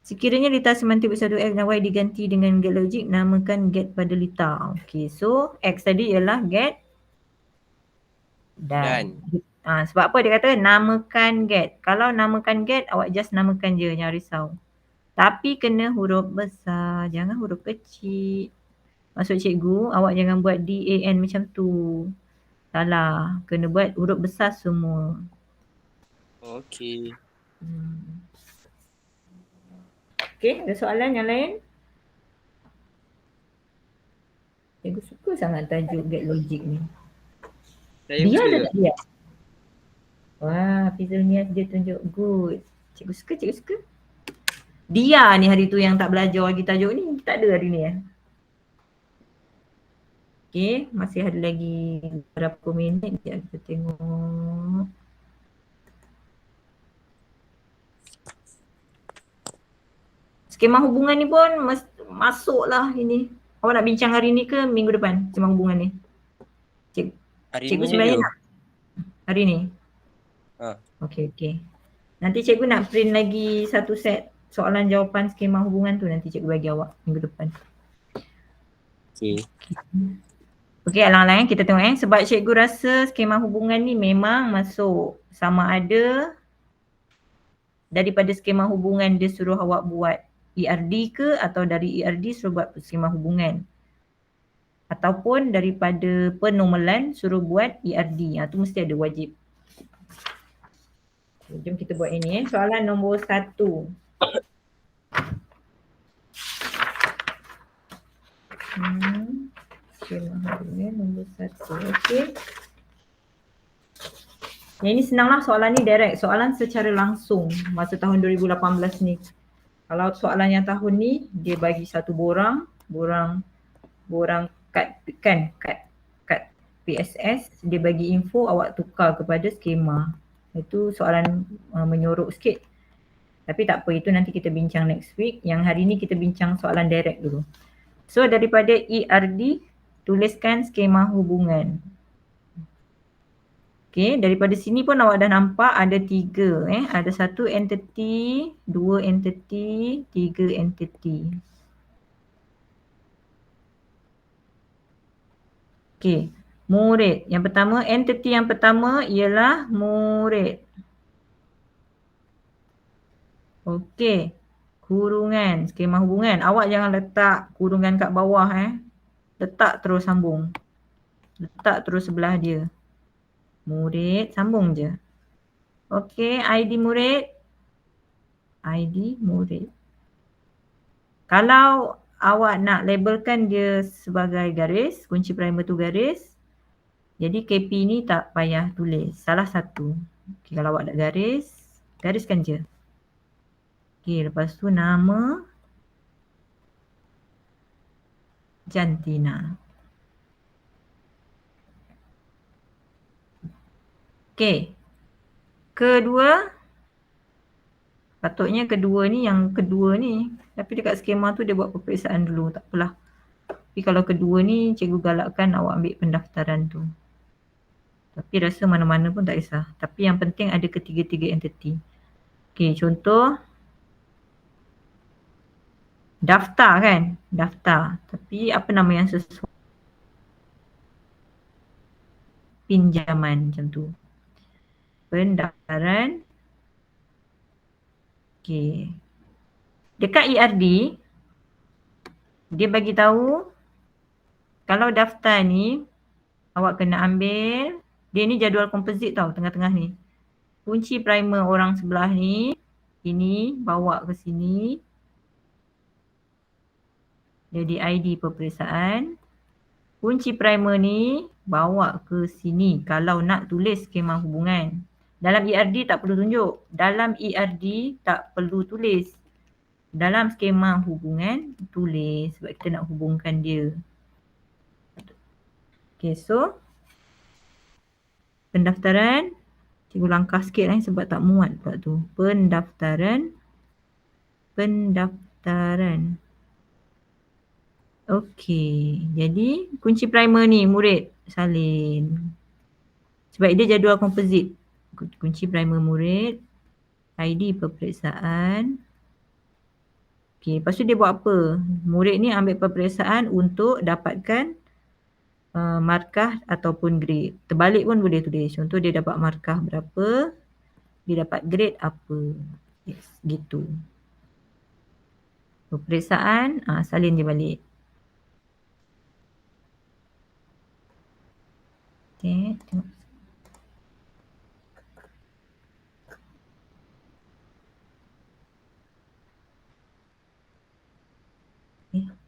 Sekiranya lita semantik bersatu X dan Y diganti dengan get logik, namakan get pada lita. Okay, so X tadi ialah get done. Sebab apa dia kata namakan get. Kalau namakan get, awak just namakan je, jangan risau. Tapi kena huruf besar, jangan huruf kecil. Maksud cikgu, awak jangan buat D-A-N macam tu. Salah, kena buat huruf besar semua. Okay. Okay, ada soalan yang lain? Cikgu suka sangat tajuk get logic ni. Dia ada tak dia? Wah, Fizul Nias dia tunjuk good. Cikgu suka. Dia ni hari tu yang tak belajar lagi tajuk ni. Tak ada hari ni ya. Okay, masih ada lagi berapa minit. Sekejap kita tengok. Skema hubungan ni pun masuklah ini. Awak nak bincang hari ni ke minggu depan skema hubungan ni? Cikgu sebenarnya nak hari ni? Okay. Nanti cikgu nak print lagi satu set soalan jawapan skema hubungan tu, nanti cikgu bagi awak minggu depan. Okay, alang-alang kita tengok sebab cikgu rasa skema hubungan ni memang masuk. Sama ada daripada skema hubungan dia suruh awak buat ERD ke, atau dari ERD suruh buat skema hubungan. Ataupun daripada penormalan suruh buat ERD. Tu mesti ada wajib. Jom kita buat ini soalan nombor 1. Nombor 1. Okey. Yang ini senanglah, soalan ni direct, soalan secara langsung masa tahun 2018 ni. Kalau soalan yang tahun ni dia bagi satu borang kad PSS, dia bagi info, awak tukar kepada skema. Itu soalan menyorok sikit. Tapi tak apa, itu nanti kita bincang next week. Yang hari ni kita bincang soalan direct dulu. So daripada ERD, tuliskan skema hubungan. Okay, daripada sini pun awak dah nampak ada 3. Ada 1 entity, 2 entity, 3 entity. Okay, murid. Yang pertama, entity yang pertama ialah murid. Okay, kurungan, skema hubungan. Awak jangan letak kurungan kat bawah. Letak terus sambung. Letak terus sebelah dia. Murid, sambung je. Okay, ID murid. ID murid. Kalau awak nak labelkan dia sebagai garis, kunci primer tu garis, jadi KP ni tak payah tulis. Salah satu. Okay, kalau awak nak garis, gariskan je. Okay, lepas tu nama Jantina. Okay. Kedua, patutnya kedua ni, yang kedua ni. Tapi dekat skema tu dia buat peperiksaan dulu, tak apalah. Tapi kalau kedua ni, cikgu galakkan awak ambil pendaftaran tu. Tapi rasa mana-mana pun tak kisah. Tapi yang penting ada ketiga-tiga entiti. Okay, contoh. Daftar kan? Daftar. Tapi apa nama yang sesuai? Pinjaman macam tu. Pendaftaran. Okay. Dekat ERD, dia bagi tahu kalau daftar ni awak kena ambil, dia ni jadual komposit tau tengah-tengah ni. Kunci primer orang sebelah ni, ini bawa ke sini. Jadi ID peperiksaan. Kunci primer ni bawa ke sini kalau nak tulis skema hubungan. Dalam ERD tak perlu tunjuk. Dalam ERD tak perlu tulis. Dalam skema hubungan tulis sebab kita nak hubungkan dia. Okay, so pendaftaran. Cikgu langkah sikit sebab tak muat pula tu. Pendaftaran. Okey, jadi kunci primer ni murid salin. Sebab dia jadual komposit. Kunci primer murid, ID peperiksaan. Okey, lepas tu dia buat apa? Murid ni ambil peperiksaan untuk dapatkan markah ataupun grade. Terbalik pun boleh tulis. Contoh dia dapat markah berapa, dia dapat grade apa. Yes, gitu. Peperiksaan, salin je balik. Okay, tengok.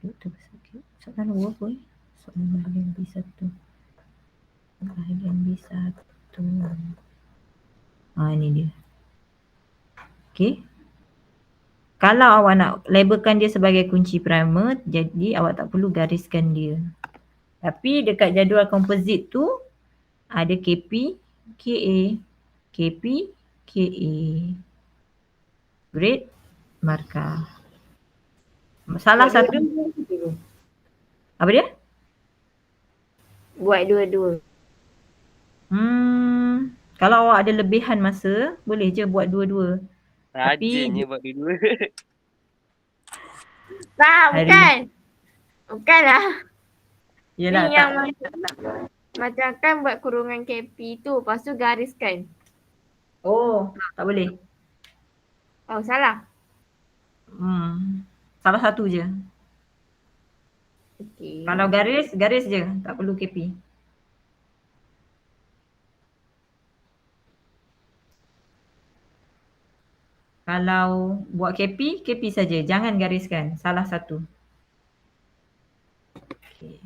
Betul sikit. Soalan nombor apa Soalan bahagian B1. Bahagian B1. Ini dia. Okay. Kalau awak nak labelkan dia sebagai kunci primer, jadi awak tak perlu gariskan dia. Tapi dekat jadual komposit tu, ada KP, KA, KP, KA. Grade, markah. Salah satu. Apa dia? Buat dua-dua. Kalau awak ada lebihan masa, boleh je buat dua-dua. Rajinnya buat dua-dua. Tak, bukan. Bukanlah. Yelah, Ni yang macam kan buat kurungan KP tu, lepas tu gariskan. Oh, tak boleh. Oh, salah. Salah satu je. Okay. Kalau garis je. Tak perlu KP. Kalau buat KP, KP saja. Jangan gariskan. Salah satu. Okay.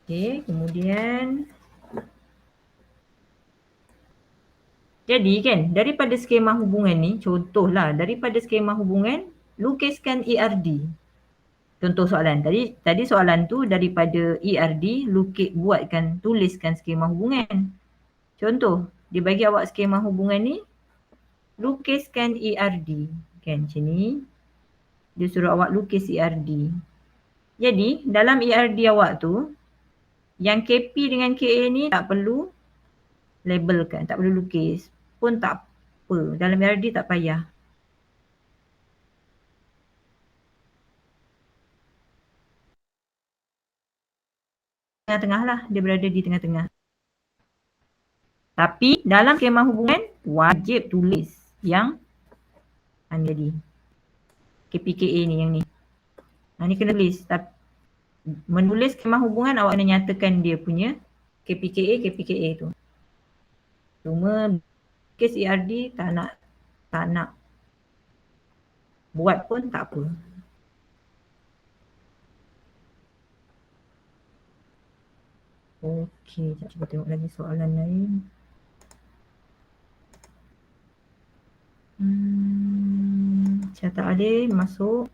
Okay, kemudian jadi kan daripada skema hubungan ni, contohlah daripada skema hubungan, lukiskan ERD. Contoh soalan tadi soalan tu daripada ERD tuliskan skema hubungan. Contoh, dia bagi awak skema hubungan ni, lukiskan ERD. Kan macam ni. Dia suruh awak lukis ERD. Jadi dalam ERD awak tu, yang KP dengan KA ni tak perlu labelkan, tak perlu lukis pun tak apa. Dalam ERD tak payah. Tengah-tengah lah, dia berada di tengah-tengah. Tapi dalam skema hubungan wajib tulis yang jadi KPKA ni yang ni. Ni kena tulis. Menulis skema hubungan awak kena nyatakan dia punya KPKA tu. Cuma kes ERD tak nak buat pun tak apa. Okey, cuba tengok lagi soalan lain. Catat Adil masuk.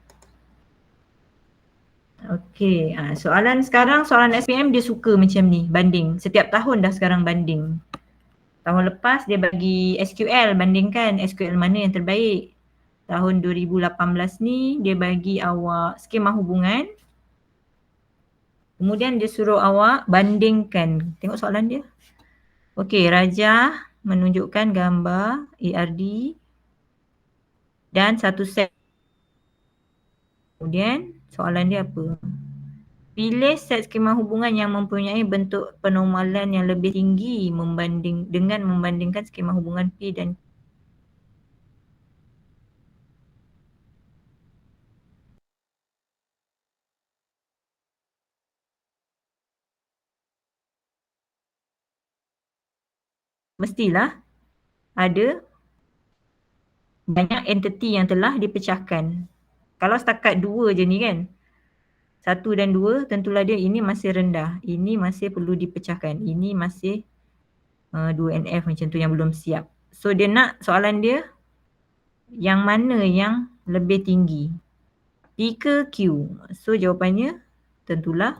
Okey, soalan sekarang, soalan SPM dia suka macam ni, banding. Setiap tahun dah sekarang banding. Tahun lepas dia bagi SQL, bandingkan SQL mana yang terbaik. Tahun 2018 ni dia bagi awak skema hubungan. Kemudian dia suruh awak bandingkan. Tengok soalan dia. Okey, Raja menunjukkan gambar ERD dan satu set. Kemudian soalan dia apa? Pilih set skema hubungan yang mempunyai bentuk penormalan yang lebih tinggi dengan membandingkan skema hubungan P dan mestilah ada banyak entiti yang telah dipecahkan. Kalau setakat 2 je ni kan, 1 dan 2 tentulah dia ini masih rendah. Ini masih perlu dipecahkan. Ini masih 2NF macam tu yang belum siap. So dia nak soalan dia yang mana yang lebih tinggi. P ke Q? So jawapannya tentulah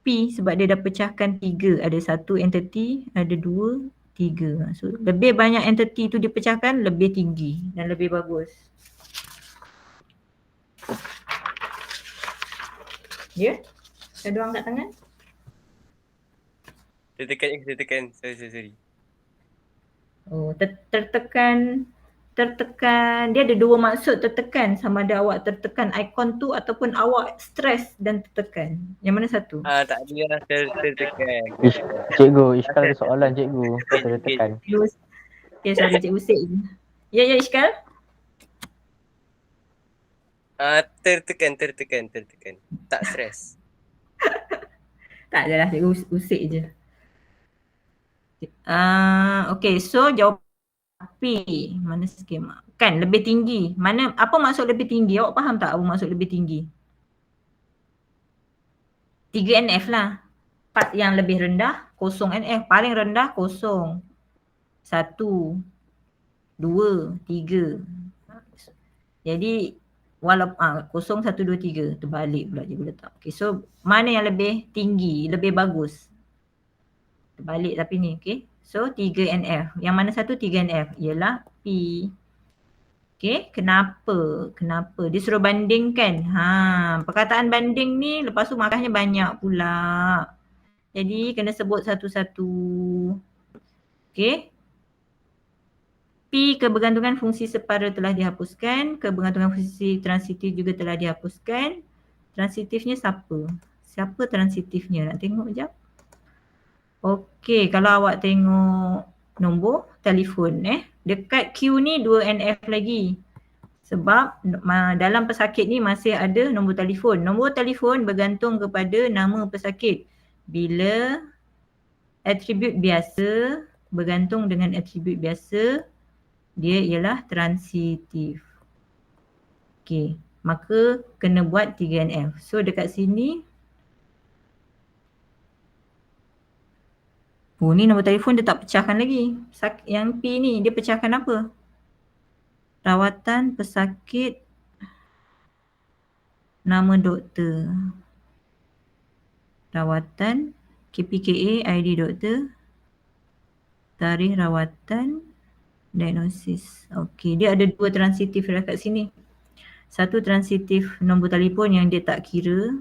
P sebab dia dah pecahkan 3. Ada 1 entiti, ada 2, 3. So lebih banyak entiti tu dipecahkan lebih tinggi dan lebih bagus. Ya? Ada orang kat tangan? Tertekan. Sorry. Oh, tertekan. Dia ada 2 maksud tertekan. Sama ada awak tertekan ikon tu ataupun awak stres dan tertekan. Yang mana satu? Tak ada lah tertekan. Cikgu, Iskal ada soalan cikgu. Tertekan. Okay, sorry Cikgu Sik. Ya Iskal? Tertekan. Tak stres. Tak adalah Cikgu usik je. Okay, so jawab P. Mana skema? Kan lebih tinggi. Apa maksud lebih tinggi? Awak faham tak apa maksud lebih tinggi? 3NF lah. Part yang lebih rendah 0NF. Paling rendah 0. 1, 2, 3. Jadi walaupun 0, 1, 2, 3. Terbalik pula je letak. Okay, so mana yang lebih tinggi, lebih bagus? Terbalik tapi ni, okay. So 3NF. Yang mana satu 3NF? Ialah P. Okay, kenapa? Dia suruh bandingkan. Perkataan banding ni lepas tu markahnya banyak pula. Jadi kena sebut satu-satu. Okay. P, kebergantungan fungsi separa telah dihapuskan. Kebergantungan fungsi transitif juga telah dihapuskan. Transitifnya siapa? Siapa transitifnya? Nak tengok sekejap. Okey, kalau awak tengok nombor telefon dekat Q ni 2NF lagi. Sebab dalam pesakit ni masih ada nombor telefon. Nombor telefon bergantung kepada nama pesakit. Bila atribut biasa bergantung dengan atribut biasa, dia ialah transitif. Okey, maka kena buat 3NF. So dekat sini, oh ni nombor telefon dia tak pecahkan lagi. Yang P ni dia pecahkan apa? Rawatan, pesakit, nama doktor. Rawatan, KPKA, ID doktor, tarikh rawatan, diagnosis. Okey, dia ada dua transitif dekat sini. Satu transitif nombor telefon yang dia tak kira,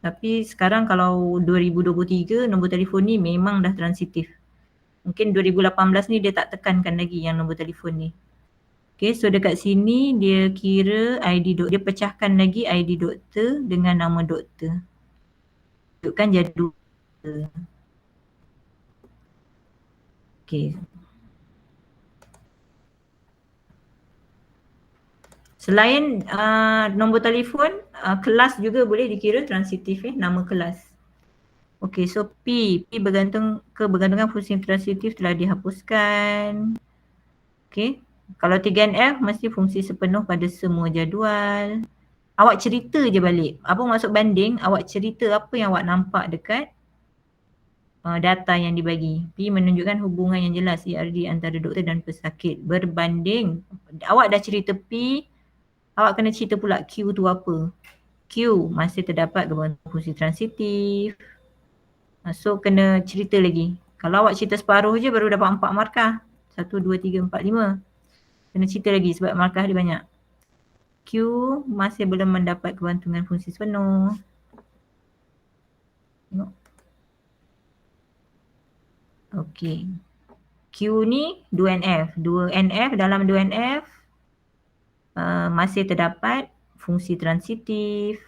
tapi sekarang kalau 2023 nombor telefon ni memang dah transitif. Mungkin 2018 ni dia tak tekankan lagi yang nombor telefon ni. Okay, so dekat sini dia kira ID doktor, dia pecahkan lagi ID doktor dengan nama doktor. Tunjukkan jadual. Okay. Selain nombor telefon, kelas juga boleh dikira transitif, nama kelas. Okey, so P kebergantungan fungsi transitif telah dihapuskan. Okey, kalau 3NF mesti fungsi sepenuh pada semua jadual. Awak cerita je balik. Apa maksud banding? Awak cerita apa yang awak nampak dekat data yang dibagi. P menunjukkan hubungan yang jelas ERD antara doktor dan pesakit. Berbanding, awak dah cerita P, awak kena cerita pula Q tu apa. Q masih terdapat kebergantungan fungsi transitif. So kena cerita lagi. Kalau awak cerita separuh je baru dapat 4 markah. 1, 2, 3, 4, 5. Kena cerita lagi sebab markah dia banyak. Q masih belum mendapat kebergantungan fungsi sepenuh. Tengok. Okey. Q ni 2NF. 2NF dalam 2NF masih terdapat fungsi transitif.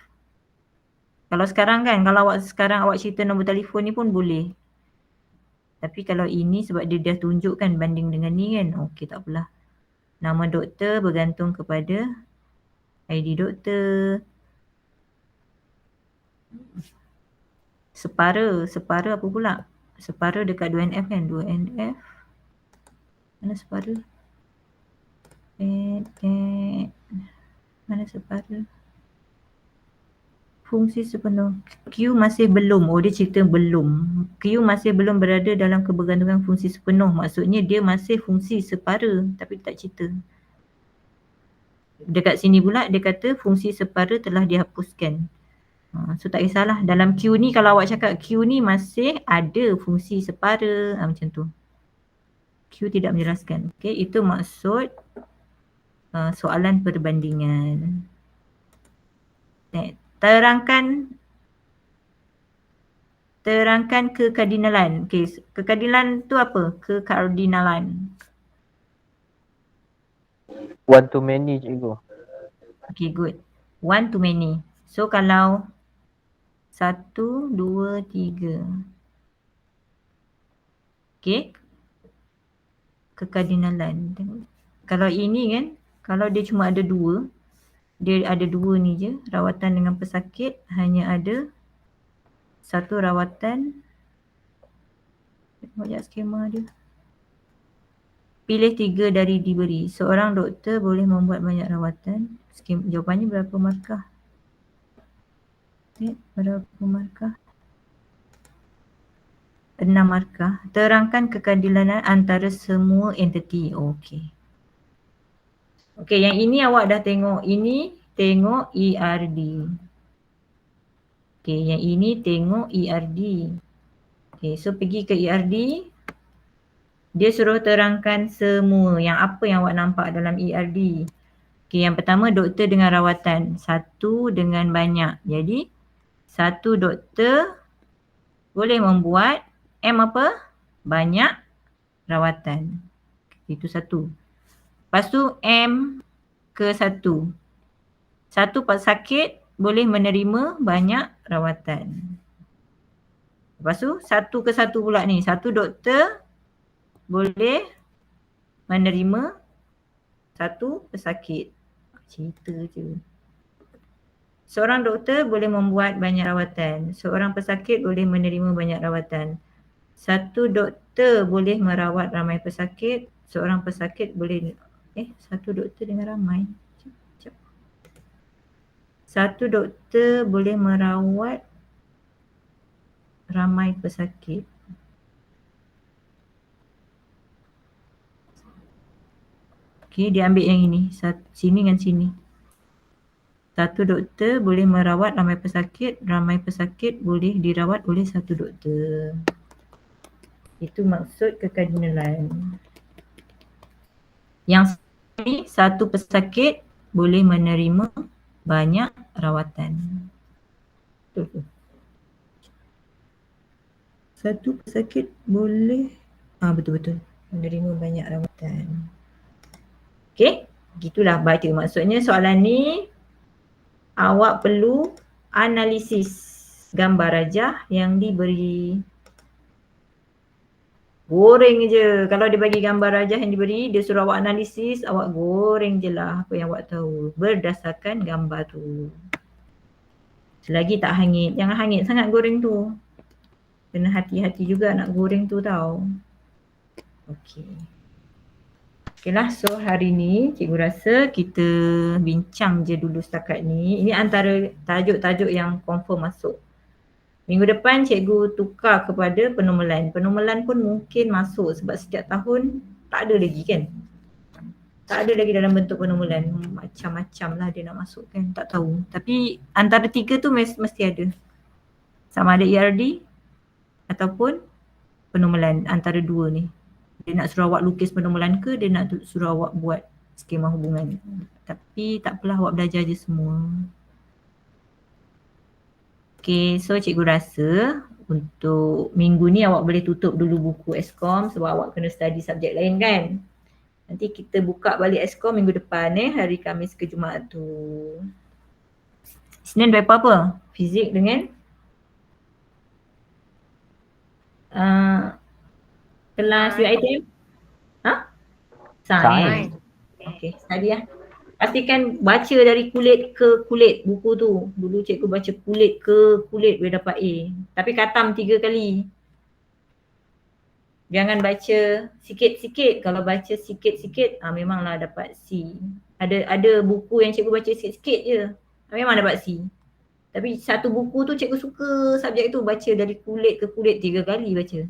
Kalau sekarang kan, kalau awak cerita nombor telefon ni pun boleh. Tapi kalau ini sebab dia dah tunjukkan banding dengan ni kan, okey tak apalah. Nama doktor bergantung kepada ID doktor. Separa apa pula? Separa dekat 2NF kan, 2NF. Mana separa? Mana separa? Fungsi sepenuh. Q masih belum. Oh dia cerita belum. Q masih belum berada dalam kebergantungan fungsi sepenuh. Maksudnya dia masih fungsi separa tapi tak cerita. Dekat sini pula dia kata fungsi separa telah dihapuskan. So tak kisahlah. Dalam Q ni kalau awak cakap Q ni masih ada fungsi separa. Macam tu. Q tidak menjelaskan. Okay, itu maksud soalan perbandingan. Terangkan kekardinalan. Okay, kekardinalan tu apa? Kekardinalan. One to many cikgu. Okay, good. One to many. So kalau 1, 2, 3. Okay. Kekardinalan. Kalau ini kan, kalau dia cuma ada 2, dia ada 2 ni je, rawatan dengan pesakit hanya ada 1 rawatan. Tengok sekejap skema dia. Pilih 3 dari diberi. Seorang doktor boleh membuat banyak rawatan. Jawapannya berapa markah? Berapa markah? 6 markah. Terangkan kekadilanan antara semua entiti. Okey. Okey, yang ini awak dah tengok. Ini tengok ERD. Okey, yang ini tengok ERD. Okey, so pergi ke ERD. Dia suruh terangkan semua yang apa yang awak nampak dalam ERD. Okey, yang pertama doktor dengan rawatan. 1 dengan banyak. Jadi 1 doktor boleh membuat M apa? Banyak rawatan. Itu 1. Lepas tu M ke 1. 1 pesakit boleh menerima banyak rawatan. Lepas tu 1 ke 1 pula ni. 1 doktor boleh menerima 1 pesakit. Cerita je. Seorang doktor boleh membuat banyak rawatan. Seorang pesakit boleh menerima banyak rawatan. Satu doktor boleh merawat ramai pesakit. Seorang pesakit boleh satu doktor dengan ramai. Sekejap. Satu doktor boleh merawat ramai pesakit. Okey, dia ambil yang ini. Sini dengan sini. Satu doktor boleh merawat ramai pesakit boleh dirawat oleh satu doktor. Itu maksud kekardinalan. Yang ini, satu pesakit boleh menerima banyak rawatan. Betul. Satu pesakit boleh betul-betul menerima banyak rawatan. Okey, gitulah baca. Maksudnya soalan ni awak perlu analisis gambar rajah yang diberi. Goreng je. Kalau dia bagi gambar rajah yang diberi, dia suruh awak analisis, awak goreng je lah apa yang awak tahu berdasarkan gambar tu. Selagi tak hangit. Jangan hangit sangat goreng tu. Kena hati-hati juga nak goreng tu tau. Okey. Okeylah, so hari ni cikgu rasa kita bincang je dulu setakat ni. Ini antara tajuk-tajuk yang confirm masuk. Minggu depan cikgu tukar kepada penomelan. Penomelan pun mungkin masuk sebab setiap tahun tak ada lagi kan. Tak ada lagi dalam bentuk penomelan. Macam-macam lah dia nak masuk kan. Tak tahu. Tapi antara tiga tu mesti ada. Sama ada ERD ataupun penomelan, antara dua ni. Dia nak suruh awak lukis penomelan ke dia nak suruh awak buat skema hubungan. Tapi tak apalah, awak belajar je semua. Okay, so cikgu rasa untuk minggu ni awak boleh tutup dulu buku Eskom sebab awak kena study subjek lain kan. Nanti kita buka balik Eskom minggu depan hari Khamis ke Jumaat tu. Isnin berapa apa? Fizik dengan kelas UiTM? Sains. Okay, study lah. Pastikan baca dari kulit ke kulit buku tu. Dulu cikgu baca kulit ke kulit boleh dapat A. Tapi khatam 3 kali. Jangan baca sikit-sikit. Kalau baca sikit-sikit memanglah dapat C. Ada buku yang cikgu baca sikit-sikit je. Memang dapat C. Tapi satu buku tu cikgu suka subjek tu, baca dari kulit ke kulit 3 kali baca.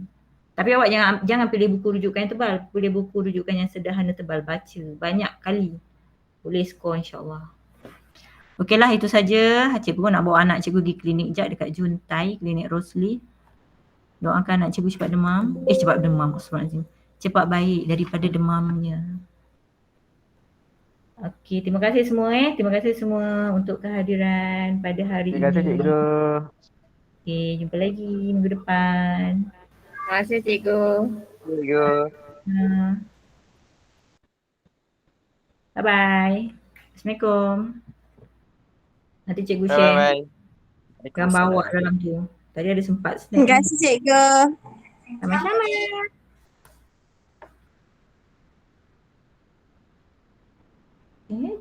Tapi awak jangan pilih buku rujukan yang tebal. Pilih buku rujukan yang sederhana tebal. Baca banyak kali. Boleh skor insyaAllah. Okeylah, itu saja. Cikgu pun nak bawa anak cikgu pergi klinik jap dekat Juntai, klinik Rosli. Doakan anak cikgu cepat demam. Cepat demam. Cepat baik daripada demamnya. Okey, terima kasih semua Terima kasih semua untuk kehadiran pada hari ini. Terima kasih cikgu. Okey, jumpa lagi minggu depan. Terima kasih cikgu. Cikgu. Bye-bye. Assalamualaikum. Nanti cikgu share Bye-bye. gambar awak dalam tu. Tadi ada sempat snap. Terima kasih cikgu. Sama-sama. Okay.